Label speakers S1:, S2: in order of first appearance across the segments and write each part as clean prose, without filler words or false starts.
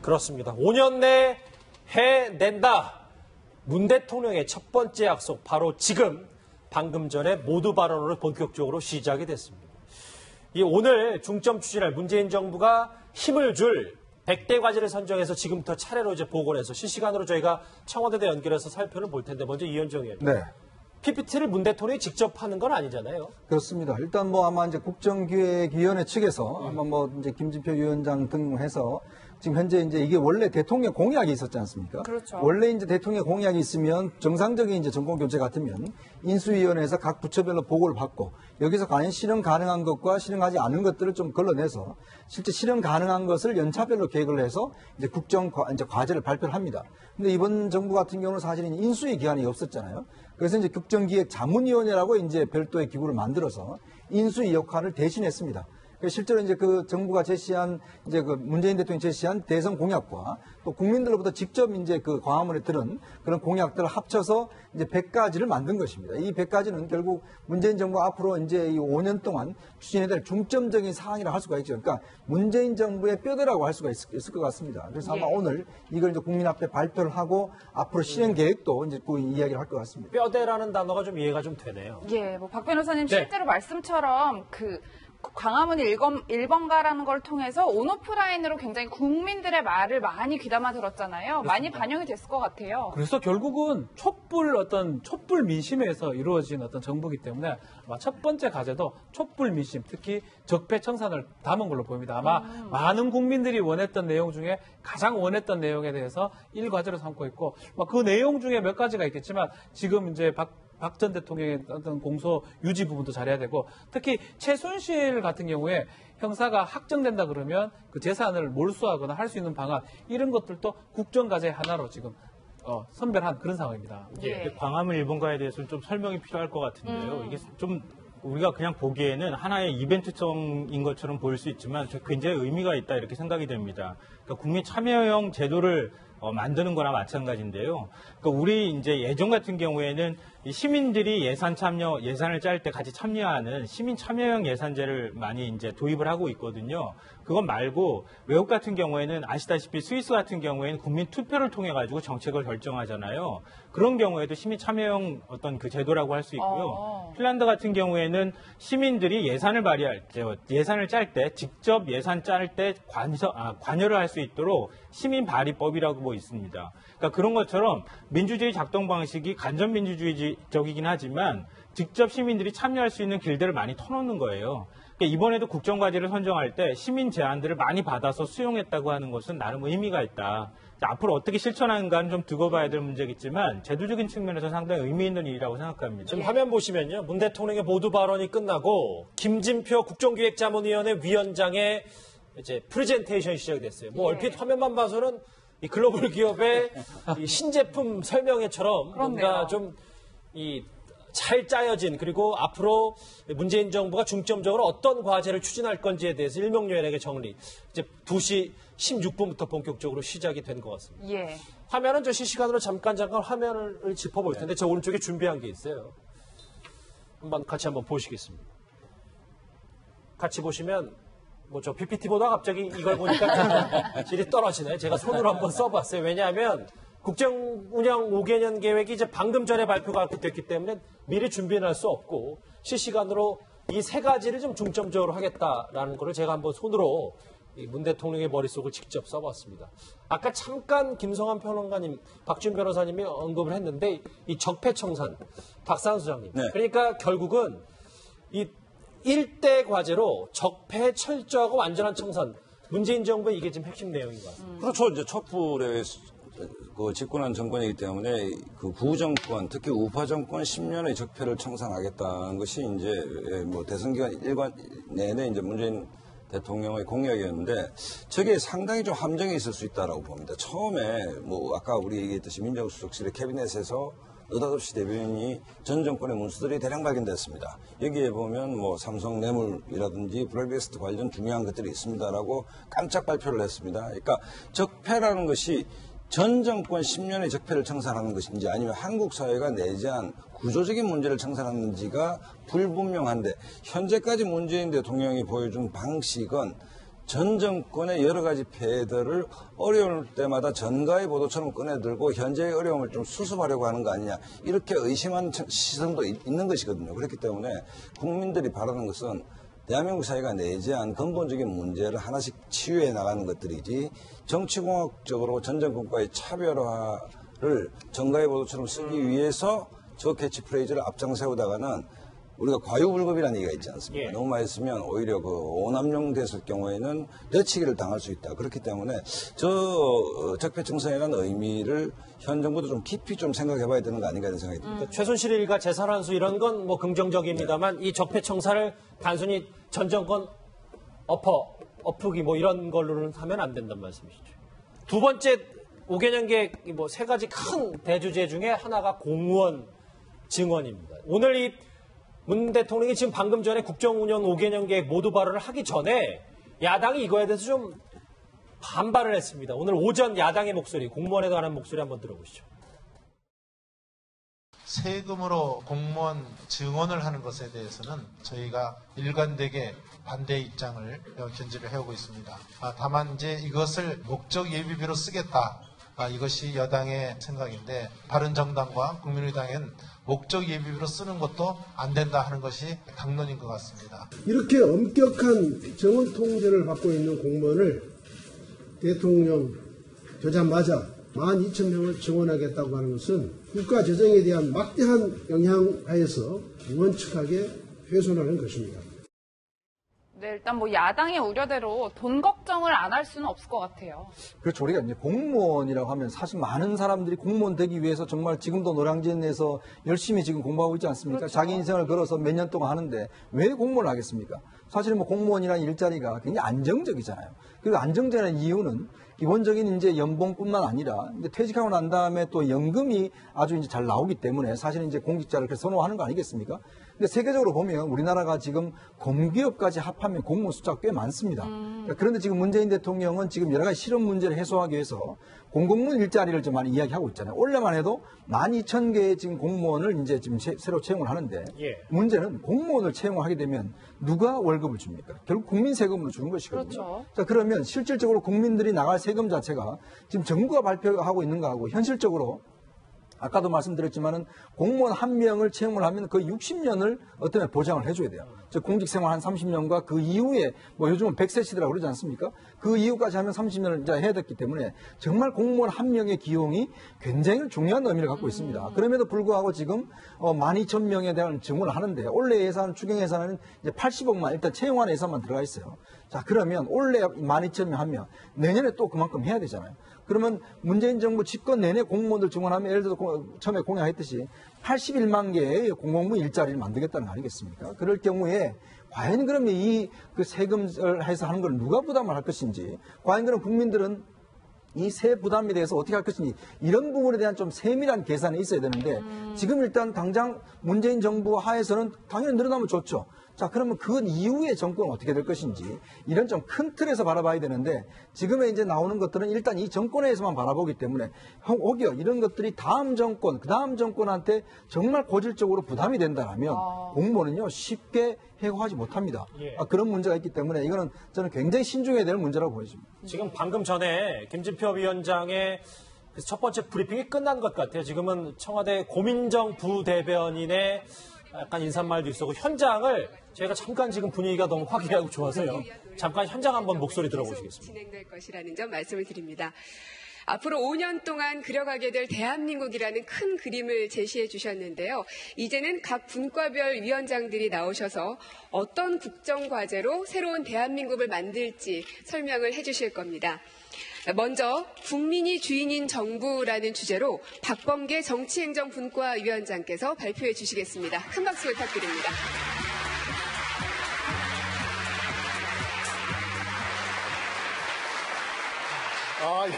S1: 그렇습니다. 5년 내에 해낸다. 문 대통령의 첫 번째 약속 바로 지금 방금 전에 모두 발언으로 본격적으로 시작이 됐습니다. 오늘 중점 추진할 문재인 정부가 힘을 줄 100대 과제를 선정해서 지금부터 차례로 이제 복원해서 실시간으로 저희가 청와대에 연결해서 살펴는 볼 텐데 먼저 이현정 의원님.
S2: 네.
S1: PPT를 문 대통령이 직접 하는 건 아니잖아요.
S2: 그렇습니다. 일단 뭐 아마 이제 국정기획위원회 측에서 아마 뭐 이제 김진표 위원장 등해서 지금 현재 이제 이게 원래 대통령 공약이 있었지 않습니까?
S3: 그렇죠.
S2: 원래 이제 대통령 공약이 있으면 정상적인 이제 정권 교체 같으면 인수위원회에서 각 부처별로 보고를 받고 여기서 과연 실현 가능한 것과 실현하지 않은 것들을 좀 걸러내서 실제 실현 가능한 것을 연차별로 계획을 해서 이제 이제 과제를 발표를 합니다. 근데 이번 정부 같은 경우는 사실은 인수위 기관이 없었잖아요. 그래서 이제 국정기획 자문위원회라고 이제 별도의 기구를 만들어서 인수위 역할을 대신했습니다. 실제로 이제 그 정부가 제시한 이제 그 문재인 대통령이 제시한 대선 공약과 또 국민들로부터 직접 이제 그 광화문에 들은 그런 공약들을 합쳐서 이제 100가지를 만든 것입니다. 이 100가지는 결국 문재인 정부가 앞으로 이제 이 5년 동안 추진해야 될 중점적인 사항이라 할 수가 있죠. 그러니까 문재인 정부의 뼈대라고 할 수가 있을 것 같습니다. 그래서 아마 오늘 이걸 이제 국민 앞에 발표를 하고 앞으로 실행 계획도 이제 그 이야기를 할 것 같습니다.
S1: 뼈대라는 단어가 좀 이해가 좀 되네요.
S3: 예, 뭐 박 변호사님 실제로 말씀처럼 광화문 1번가라는 걸 통해서 온오프라인으로 굉장히 국민들의 말을 많이 귀담아 들었잖아요. 그렇습니다. 많이 반영이 됐을 것 같아요.
S4: 그래서 결국은 촛불 민심에서 이루어진 어떤 정부이기 때문에 아마 첫 번째 과제도 촛불 민심, 특히 적폐청산을 담은 걸로 보입니다. 아마 많은 국민들이 원했던 내용 중에 가장 원했던 내용에 대해서 1과제로 삼고 있고 그 내용 중에 몇 가지가 있겠지만 지금 이제 박 전 대통령의 어떤 공소 유지 부분도 잘해야 되고 특히 최순실 같은 경우에 형사가 확정된다 그러면 그 재산을 몰수하거나 할 수 있는 방안 이런 것들도 국정과제 하나로 지금 선별한 그런 상황입니다.
S5: 예. 광화문 1번가에 대해서는 좀 설명이 필요할 것 같은데요. 이게 좀 우리가 그냥 보기에는 하나의 이벤트성인 것처럼 보일 수 있지만 굉장히 의미가 있다 이렇게 생각이 됩니다. 그러니까 국민 참여형 제도를 만드는 거나 마찬가지인데요. 그러니까 우리 이제 예전 같은 경우에는 이 시민들이 예산을 짤 때 같이 참여하는 시민 참여형 예산제를 많이 이제 도입을 하고 있거든요. 그건 말고 외국 같은 경우에는 아시다시피 스위스 같은 경우에는 국민 투표를 통해 가지고 정책을 결정하잖아요. 그런 경우에도 시민 참여형 어떤 그 제도라고 할 수 있고요. 핀란드 같은 경우에는 시민들이 예산을 짤 때 직접 예산 짤 때 관여를 할 수 있도록 시민 발의법이라고 뭐 있습니다. 그러니까 그런 것처럼 민주주의 작동 방식이 간접 민주주의적이긴 하지만 직접 시민들이 참여할 수 있는 길들을 많이 터놓는 거예요. 그러니까 이번에도 국정과제를 선정할 때 시민 제안들을 많이 받아서 수용했다고 하는 것은 나름 의미가 있다. 앞으로 어떻게 실천하는가는 좀 두고 봐야 될 문제겠지만 제도적인 측면에서 상당히 의미 있는 일이라고 생각합니다.
S1: 지금 화면 보시면요. 문 대통령의 모두 발언이 끝나고 김진표 국정기획자문위원회 위원장의 이제 프레젠테이션이 시작이 됐어요. 얼핏 화면만 봐서는 이 글로벌 기업의 이 신제품 설명회처럼 뭔가 좀 잘 짜여진 그리고 앞으로 문재인 정부가 중점적으로 어떤 과제를 추진할 건지에 대해서 일명요연하게 정리. 이제 2시 16분부터 본격적으로 시작이 된 것 같습니다.
S3: 예.
S1: 화면은 저 실시간으로 잠깐 화면을 짚어볼 텐데 저 오른쪽에 준비한 게 있어요. 같이 한번 보시겠습니다. 같이 보시면 저 PPT보다 갑자기 이걸 보니까 질이 떨어지네. 제가 손으로 한번 써봤어요. 왜냐하면 국정운영 5개년 계획이 이제 방금 전에 발표가 됐기 때문에 미리 준비는 할 수 없고 실시간으로 이 3가지를 좀 중점적으로 하겠다라는 거를 제가 한번 손으로 문 대통령의 머릿속을 직접 써봤습니다. 아까 잠깐 김성환 평론가님, 박준 변호사님이 언급을 했는데 이 적폐청산, 박상수 소장님. 네. 그러니까 결국은 이 1대 과제로 적폐 철저하고 완전한 청산. 문재인 정부의 이게 지금 핵심 내용인 것 같습니다.
S6: 그렇죠. 이제 촛불의 집권한 정권이기 때문에 그 구정권, 특히 우파 정권 10년의 적폐를 청산하겠다는 것이 이제 뭐 대선 기간 일관 내내 이제 문재인 대통령의 공약이었는데 저게 상당히 좀 함정이 있을 수 있다라고 봅니다. 처음에 뭐 아까 우리 얘기했듯이 민정수석실의 캐비넷에서 느닷없이 대변인이 전 정권의 문서들이 대량 발견됐습니다. 여기에 보면 뭐 삼성 뇌물이라든지 블랙리스트 관련 중요한 것들이 있습니다라고 깜짝 발표를 했습니다. 그러니까 적폐라는 것이 전 정권 10년의 적폐를 청산하는 것인지 아니면 한국 사회가 내재한 구조적인 문제를 청산하는지가 불분명한데 현재까지 문재인 대통령이 보여준 방식은 전 정권의 여러 가지 폐해들을 어려울 때마다 전가의 보도처럼 꺼내들고 현재의 어려움을 좀 수습하려고 하는 거 아니냐 이렇게 의심하는 시선도 있는 것이거든요. 그렇기 때문에 국민들이 바라는 것은 대한민국 사회가 내재한 근본적인 문제를 하나씩 치유해 나가는 것들이지 정치공학적으로 전 정권과의 차별화를 전가의 보도처럼 쓰기 위해서 저 캐치프레이즈를 앞장 세우다가는 우리가 과유불급이라는 얘기가 있지 않습니까?
S1: 예.
S6: 너무 많이 쓰면 오히려 그 오남용 됐을 경우에는 내치기를 당할 수 있다. 그렇기 때문에 저 적폐청산에 대한 의미를 현 정부도 좀 깊이 좀 생각해 봐야 되는 거 아닌가 이런 생각이 듭니다.
S1: 최순실 일가 재산환수 이런 건 뭐 긍정적입니다만 이 적폐청산을 단순히 전 정권 엎으기 뭐 이런 걸로는 하면 안 된다는 말씀이시죠. 두 번째 5개년계 뭐 세 가지 큰 대주제 중에 하나가 공무원 증원입니다. 오늘 이 문 대통령이 지금 방금 전에 국정운영 5개년 계획 모두 발언을 하기 전에 야당이 이거에 대해서 좀 반발을 했습니다. 오늘 오전 야당의 목소리, 공무원에 관한 목소리 한번 들어보시죠.
S7: 세금으로 공무원 증원을 하는 것에 대해서는 저희가 일관되게 반대 입장을 견지를 해오고 있습니다. 다만 이제 이것을 목적 예비비로 쓰겠다. 이것이 여당의 생각인데 바른정당과 국민의당은 목적 예비비로 쓰는 것도 안 된다 하는 것이 당론인 것 같습니다.
S8: 이렇게 엄격한 정원 통제를 받고 있는 공무원을 대통령 되자마자 12,000명을 증원하겠다고 하는 것은 국가 재정에 대한 막대한 영향 하에서 원칙하게 훼손하는 것입니다.
S3: 네, 일단 뭐 야당의 우려대로 돈 걱정을 안 할 수는 없을 것 같아요.
S2: 그렇죠. 우리가 이제 공무원이라고 하면 사실 많은 사람들이 공무원 되기 위해서 정말 지금도 노량진에서 열심히 지금 공부하고 있지 않습니까?
S3: 그렇죠.
S2: 자기 인생을 걸어서 몇 년 동안 하는데 왜 공무원을 하겠습니까? 사실 뭐 공무원이라는 일자리가 굉장히 안정적이잖아요. 그리고 안정적인 이유는 기본적인 이제 연봉뿐만 아니라 이제 퇴직하고 난 다음에 또 연금이 아주 이제 잘 나오기 때문에 사실은 이제 공직자를 그렇게 선호하는 거 아니겠습니까? 근데 세계적으로 보면 우리나라가 지금 공기업까지 합하면 공무원 숫자가 꽤 많습니다. 그런데 지금 문재인 대통령은 지금 여러 가지 실업 문제를 해소하기 위해서 공공문 일자리를 좀 많이 이야기하고 있잖아요. 올해만 해도 12,000개의 지금 공무원을 이제 지금 새로 채용을 하는데
S1: 예.
S2: 문제는 공무원을 채용하게 되면 누가 월급을 줍니까? 결국 국민 세금으로 주는 것이거든요.
S3: 그렇죠.
S2: 자, 그러면 실질적으로 국민들이 나갈 세금 자체가 지금 정부가 발표하고 있는 거하고 현실적으로 아까도 말씀드렸지만은 공무원 한 명을 채용을 하면 그 60년을 어떤 보장을 해줘야 돼요. 즉 공직생활 한 30년과 그 이후에 뭐 요즘은 100세 시대라고 그러지 않습니까? 그 이후까지 하면 30년을 이제 해야 됐기 때문에 정말 공무원 한 명의 기용이 굉장히 중요한 의미를 갖고 있습니다. 그럼에도 불구하고 지금 12,000명에 대한 증원을 하는데 올해 예산 추경 예산은 이제 80억만 일단 채용하는 예산만 들어가 있어요. 자, 그러면 올해 12,000명 하면 내년에 또 그만큼 해야 되잖아요. 그러면 문재인 정부 집권 내내 공무원들 증원하면 예를 들어서 처음에 공약했듯이 81만 개의 공공부 일자리를 만들겠다는 거 아니겠습니까? 그럴 경우에 과연 그러면 이 그 세금을 해서 하는 걸 누가 부담을 할 것인지, 과연 그럼 국민들은 이 세 부담에 대해서 어떻게 할 것인지 이런 부분에 대한 좀 세밀한 계산이 있어야 되는데 지금 일단 당장 문재인 정부 하에서는 당연히 늘어나면 좋죠. 자, 그러면 그 이후의 정권은 어떻게 될 것인지 이런 좀 큰 틀에서 바라봐야 되는데 지금에 이제 나오는 것들은 일단 이 정권에서만 바라보기 때문에 오히려 이런 것들이 다음 정권, 그 다음 정권한테 정말 고질적으로 부담이 된다면 공무원은요 쉽게 해고하지 못합니다.
S1: 예.
S2: 그런 문제가 있기 때문에 이거는 저는 굉장히 신중해야 될 문제라고 보여집니다.
S1: 지금 방금 전에 김진표 위원장의 첫 번째 브리핑이 끝난 것 같아요. 지금은 청와대 고민정 부대변인의 약간 인사말도 있었고 현장을 저희가 잠깐 지금 분위기가 너무 화기애애하고 좋아서요. 잠깐 현장 한번 목소리 들어보시겠습니다.
S9: 진행될 것이라는 점 말씀을 드립니다. 앞으로 5년 동안 그려가게 될 대한민국이라는 큰 그림을 제시해 주셨는데요. 이제는 각 분과별 위원장들이 나오셔서 어떤 국정과제로 새로운 대한민국을 만들지 설명을 해 주실 겁니다. 먼저 국민이 주인인 정부라는 주제로 박범계 정치행정분과위원장께서 발표해 주시겠습니다. 큰 박수 부탁드립니다.
S10: 예.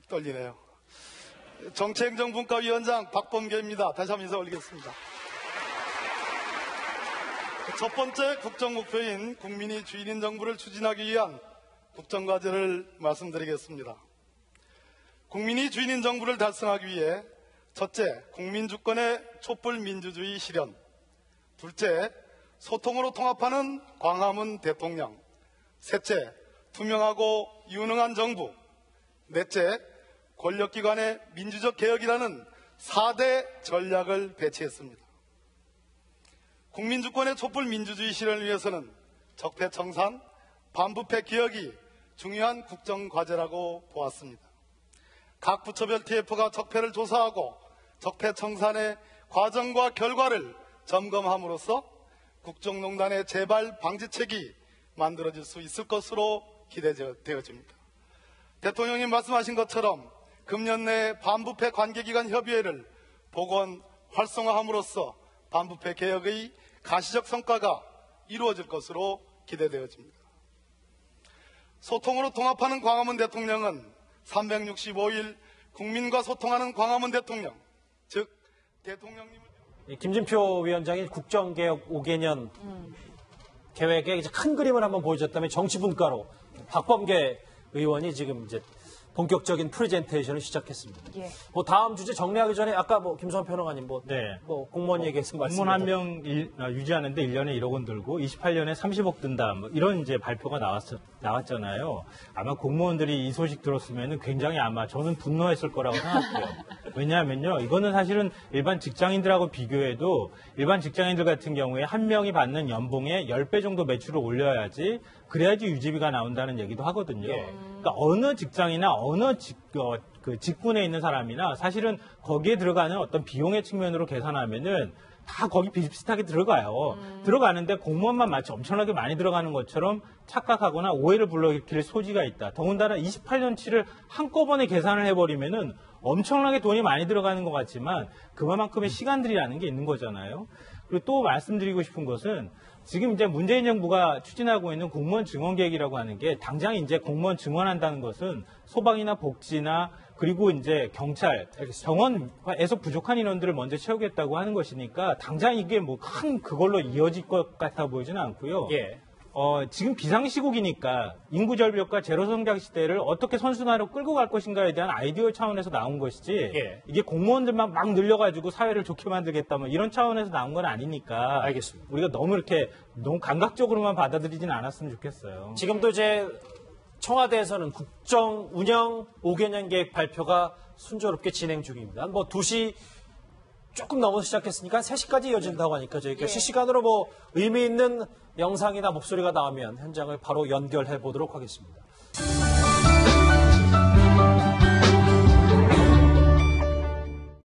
S10: 떨리네요. 정치행정분과위원장 박범계입니다. 다시 한번 인사 올리겠습니다. 첫 번째 국정목표인 국민이 주인인 정부를 추진하기 위한 국정과제를 말씀드리겠습니다. 국민이 주인인 정부를 달성하기 위해 첫째, 국민주권의 촛불민주주의 실현. 둘째, 소통으로 통합하는 광화문 대통령. 셋째, 투명하고 유능한 정부. 넷째, 권력기관의 민주적 개혁이라는 4대 전략을 배치했습니다. 국민주권의 촛불 민주주의 실현을 위해서는 적폐청산, 반부패 개혁이 중요한 국정과제라고 보았습니다. 각 부처별 TF가 적폐를 조사하고 적폐청산의 과정과 결과를 점검함으로써 국정농단의 재발 방지책이 만들어질 수 있을 것으로 기대되어집니다. 대통령님 말씀하신 것처럼 금년 내에 반부패 관계기관 협의회를 복원 활성화함으로써 반부패 개혁의 가시적 성과가 이루어질 것으로 기대되어집니다. 소통으로 통합하는 광화문 대통령은 365일 국민과 소통하는 광화문 대통령, 즉 대통령님을
S1: 김진표 위원장이 국정개혁 5개년 계획의 이제 큰 그림을 한번 보여줬다면 정치분과로 박범계 의원이 지금 이제 본격적인 프레젠테이션을 시작했습니다.
S3: 예.
S1: 뭐 다음 주제 정리하기 전에 아까 뭐 김성환 평론가님 뭐 공무원 얘기해서
S5: 공무원 한 명 유지하는데 1년에 1억 원 들고 28년에 30억 든다. 뭐 이런 이제 발표가 나왔잖아요. 아마 공무원들이 이 소식 들었으면 굉장히 아마 저는 분노했을 거라고 생각해요. 왜냐하면요. 이거는 사실은 일반 직장인들하고 비교해도 일반 직장인들 같은 경우에 한 명이 받는 연봉의 10배 정도 매출을 올려야지 그래야지 유지비가 나온다는 얘기도 하거든요. 그러니까 어느 직장이나 어느 직군에 있는 사람이나 사실은 거기에 들어가는 어떤 비용의 측면으로 계산하면은 다 거기 비슷하게 들어가요. 들어가는데 공무원만 마치 엄청나게 많이 들어가는 것처럼 착각하거나 오해를 불러일으킬 소지가 있다. 더군다나 28년치를 한꺼번에 계산을 해버리면은 엄청나게 돈이 많이 들어가는 것 같지만 그만큼의 시간들이라는 게 있는 거잖아요. 그리고 또 말씀드리고 싶은 것은 지금 이제 문재인 정부가 추진하고 있는 공무원 증원 계획이라고 하는 게 당장 이제 공무원 증원한다는 것은 소방이나 복지나 그리고 이제 경찰, 정원에서 부족한 인원들을 먼저 채우겠다고 하는 것이니까 당장 이게 뭐 큰 그걸로 이어질 것 같아 보이지는 않고요. 지금 비상시국이니까 인구 절벽과 제로 성장 시대를 어떻게 선순환으로 끌고 갈 것인가에 대한 아이디어 차원에서 나온 것이지 이게 공무원들만 막 늘려가지고 사회를 좋게 만들겠다 뭐 이런 차원에서 나온 건 아니니까
S1: 알겠습니다.
S5: 우리가 너무 감각적으로만 받아들이지는 않았으면 좋겠어요.
S1: 지금도 이제 청와대에서는 국정 운영 5개년 계획 발표가 순조롭게 진행 중입니다. 뭐 2시 조금 넘어서 시작했으니까 3시까지 이어진다고 하니까 저희가 실시간으로 뭐 의미 있는 영상이나 목소리가 나오면 현장을 바로 연결해 보도록 하겠습니다.